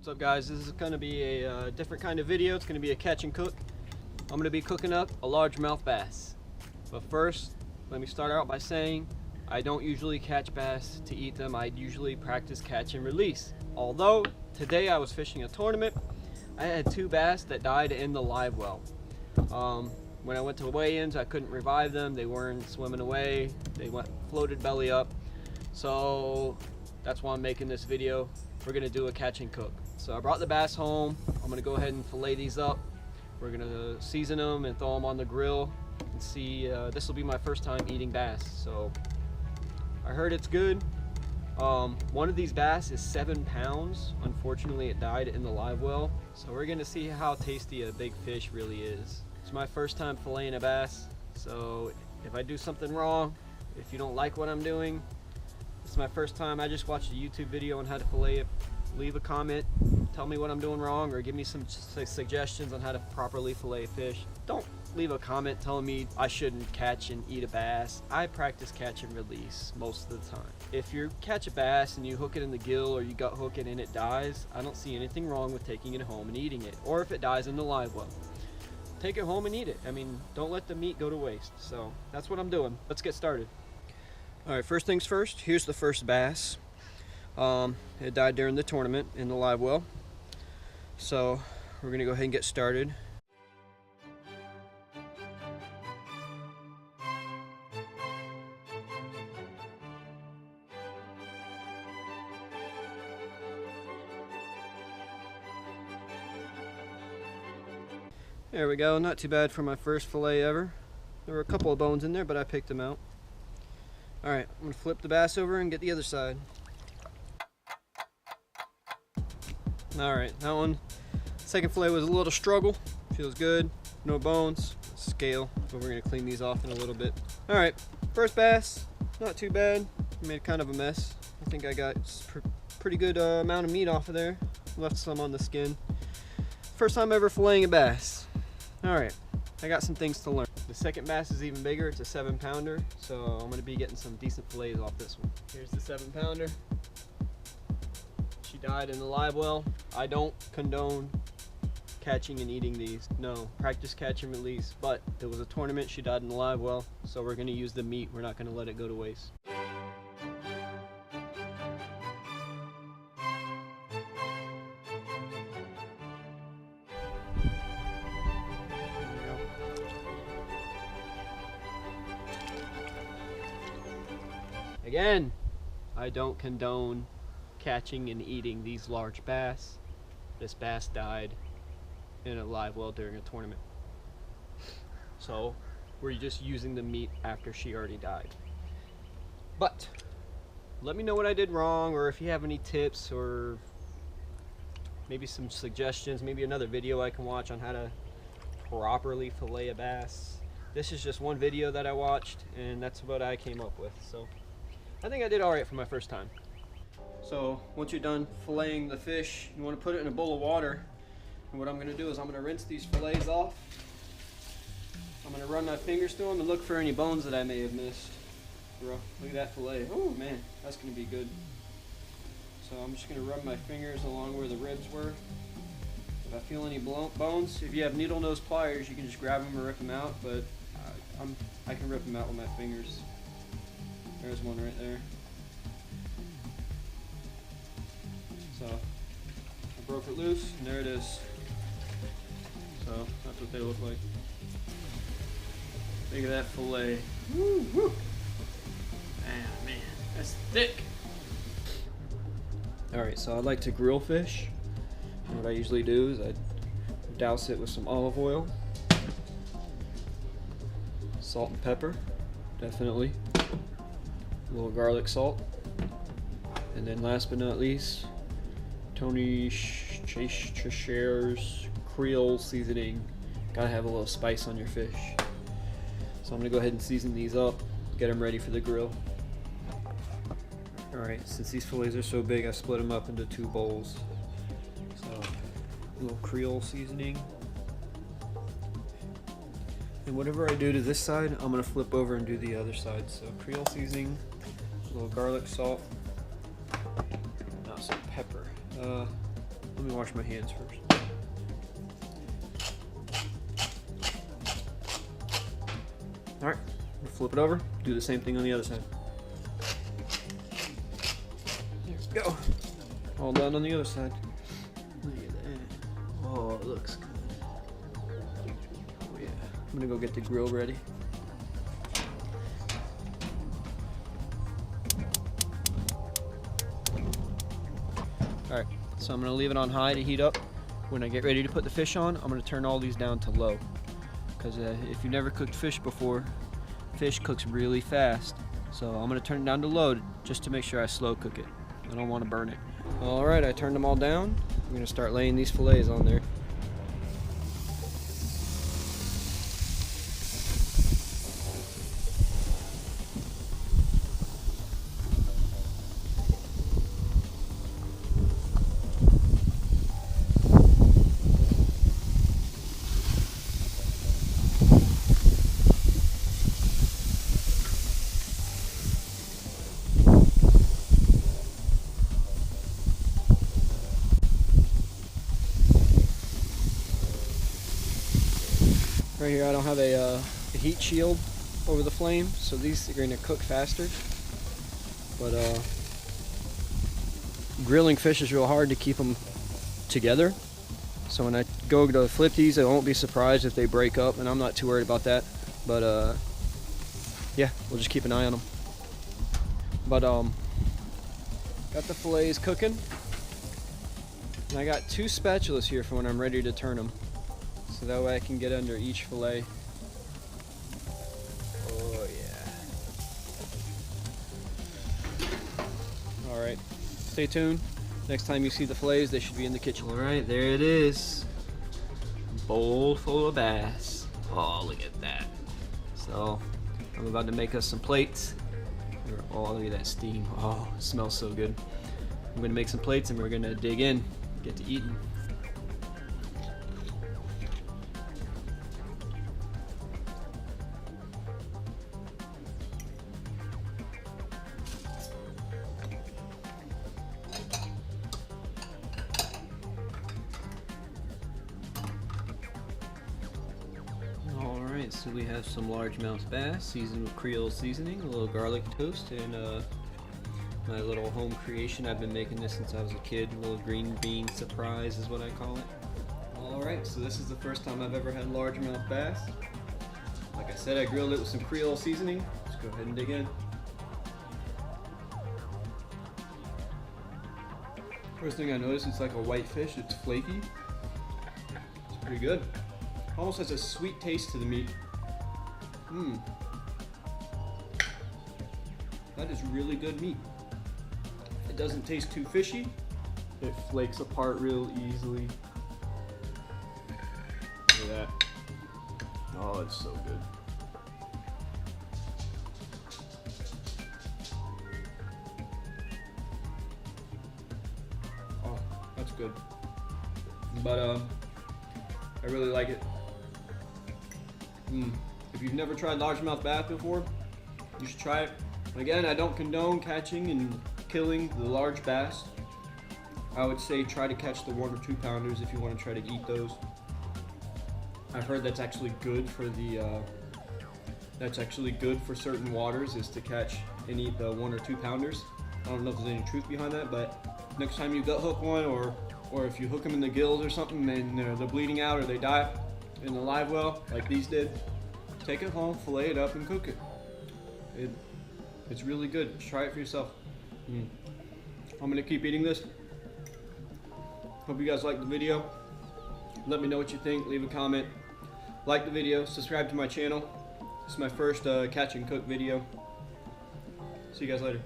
What's up, guys? This is going to be a different kind of video. It's going to be a catch and cook. I'm going to be cooking up a largemouth bass. But first, let me start out by saying I don't usually catch bass to eat them. I usually practice catch and release. Although today I was fishing a tournament, I had 2 bass that died in the live well. When I went to weigh-ins, I couldn't revive them. They weren't swimming away. They floated belly up. So that's why I'm making this video. We're gonna do a catch and cook. So I brought the bass home. I'm gonna go ahead and fillet these up. We're gonna season them and throw them on the grill and see. This will be my first time eating bass, so I heard it's good. One of these bass is 7 pounds. Unfortunately, it died in the live well. So we're gonna see how tasty a big fish really is. It's my first time filleting a bass, so if I do something wrong, if you don't like what I'm doing, it's my first time. I just watched a YouTube video on how to fillet it. Leave a comment, tell me what I'm doing wrong, or give me some suggestions on how to properly fillet a fish. Don't leave a comment telling me I shouldn't catch and eat a bass. I practice catch and release most of the time. If you catch a bass and you hook it in the gill or you gut hook it and it dies, I don't see anything wrong with taking it home and eating it. Or if it dies in the live well, take it home and eat it. I mean, don't let the meat go to waste. So that's what I'm doing. Let's get started. All right, first things first, here's the first bass. It died during the tournament in the live well. So we're gonna go ahead and get started. There we go, not too bad for my first fillet ever. There were a couple of bones in there, but I picked them out. All right, I'm gonna flip the bass over and get the other side. All right, that one, second fillet was a little struggle. Feels good, no bones, scale, but we're gonna clean these off in a little bit. All right, first bass, not too bad. I made kind of a mess. I think I got pretty good amount of meat off of there. Left some on the skin. First time ever filleting a bass. All right, I got some things to learn. The second bass is even bigger. It's a 7 pounder, so I'm gonna be getting some decent fillets off this one. Here's the 7 pounder. She died in the live well. I don't condone catching and eating these. No, practice catch and release, but it was a tournament. She died in the live well, so we're gonna use the meat. We're not gonna let it go to waste. Again, I don't condone catching and eating these large bass. This bass died in a live well during a tournament. So we're just using the meat after she already died. But let me know what I did wrong, or if you have any tips or maybe some suggestions, maybe another video I can watch on how to properly fillet a bass. This is just one video that I watched, and that's what I came up with. So I think I did all right for my first time. So once you're done filleting the fish, you want to put it in a bowl of water. And what I'm going to do is I'm going to rinse these fillets off. I'm going to run my fingers through them and look for any bones that I may have missed. Bro, look at that fillet. Oh man, that's going to be good. So I'm just going to run my fingers along where the ribs were. If I feel any bones, if you have needle nose pliers, you can just grab them or rip them out. But I can rip them out with my fingers. There's one right there. So I broke it loose, and there it is. So that's what they look like. Look at that fillet. Woo, woo. Man, that's thick. All right, so I like to grill fish. And what I usually do is I douse it with some olive oil, salt and pepper, definitely. A little garlic salt, and then last but not least, Tony Chachere's Creole seasoning. Gotta have a little spice on your fish. So I'm gonna go ahead and season these up, get them ready for the grill. All right, since these fillets are so big, I split them up into 2 bowls. So a little Creole seasoning. And whatever I do to this side, I'm gonna flip over and do the other side. So Creole seasoning, a little garlic salt, not some pepper, a Let me wash my hands first. All right, flip it over. Do the same thing on the other side. There we go. All done on the other side. Look at that. Oh, it looks good. Oh yeah. I'm gonna go get the grill ready. All right, so I'm gonna leave it on high to heat up. When I get ready to put the fish on, I'm gonna turn all these down to low. Because if you've never cooked fish before, fish cooks really fast. So I'm gonna turn it down to low just to make sure I slow cook it. I don't wanna burn it. All right, I turned them all down. I'm gonna start laying these fillets on there. Right here I don't have a heat shield over the flame, so these are going to cook faster. But grilling fish is real hard to keep them together. So when I go to flip these, I won't be surprised if they break up, and I'm not too worried about that. But yeah, we'll just keep an eye on them. But got the fillets cooking, and I got 2 spatulas here for when I'm ready to turn them. So that way I can get under each fillet. Oh yeah. Alright, stay tuned. Next time you see the fillets, they should be in the kitchen. Alright, there it is. Bowl full of bass. Oh, look at that. So, I'm about to make us some plates. Oh, look at that steam. Oh, it smells so good. I'm going to make some plates and we're going to dig in, get to eating. So we have some largemouth bass seasoned with Creole seasoning, a little garlic toast, and my little home creation. I've been making this since I was a kid. A little green bean surprise is what I call it. Alright, so this is the first time I've ever had largemouth bass. Like I said, I grilled it with some Creole seasoning. Let's go ahead and dig in. First thing I noticed, it's like a white fish. It's flaky. It's pretty good. Almost has a sweet taste to the meat. That is really good meat. It doesn't taste too fishy. It flakes apart real easily. Look at that. Oh, it's so good. Oh, that's good. But I really like it. If you've never tried largemouth bass before, you should try it. Again, I don't condone catching and killing the large bass. I would say try to catch the 1 or 2 pounders if you want to try to eat those. I've heard that's actually good for certain waters, is to catch and eat the 1 or 2 pounders. I don't know if there's any truth behind that, but next time you gut hook one, or if you hook them in the gills or something and they're bleeding out or they die in the live well like these did, take it home, fillet it up, and cook it. It's really good. Just try it for yourself. I'm gonna keep eating this. Hope you guys liked the video. Let me know what you think. Leave a comment. Like the video. Subscribe to my channel. This is my first catch and cook video. See you guys later.